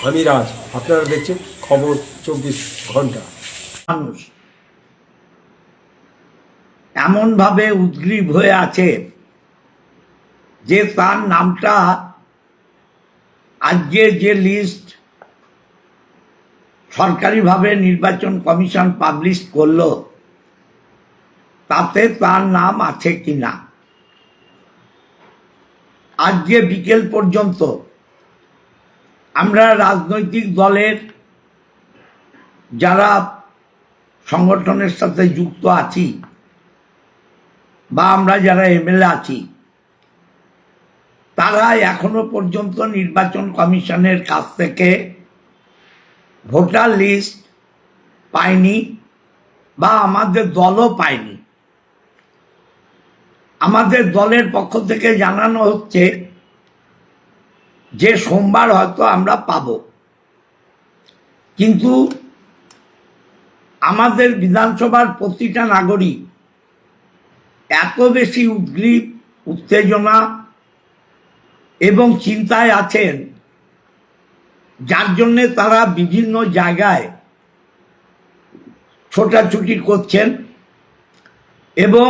আমি রাজ, আপনারা দেখছেন খবর 24 ঘন্টা। মানুষ এমনভাবে উদ্গ্রীব হয়ে আছে যে তার নামটা আজকে যে লিস্ট সরকারিভাবে নির্বাচন কমিশন পাবলিশ করলো তাতে তার নাম আছে কিনা। আজকে বিকেল পর্যন্ত আমরা রাজনৈতিক দলের যারা সংগঠনের সাথে যুক্ত আছি বা আমরা যারা এমএলএ আছি তারা এখনো পর্যন্ত নির্বাচন কমিশনের কাছ থেকে ভোটার লিস্ট পায়নি বা আমাদের দলও পায়নি। আমাদের দলের পক্ষ থেকে জানানো হচ্ছে যে সোমবার হয়তো আমরা পাব, কিন্তু আমাদের বিধানসভার প্রতিটা নাগরিক এত বেশি উদ্গ্রীব, উত্তেজনা এবং চিন্তায় আছেন যার জন্য তারা বিভিন্ন জায়গায় ছোটাছুটি করছেন এবং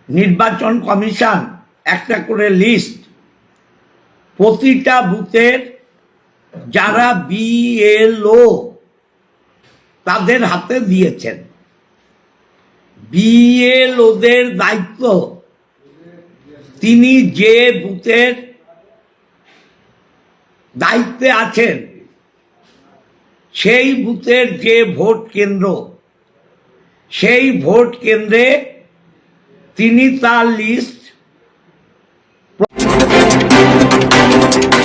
নির্বাচন কমিশন একটা করে লিস্ট প্রতিটা বুথের যারা বিএলও তাদের হাতে দিয়েছেন। বিএলওদের দায়িত্ব তিনি যে বুথের দায়িত্বে আছেন সেই বুথের যে ভোট কেন্দ্র, সেই ভোট কেন্দ্রে তিনি তার লিস্ট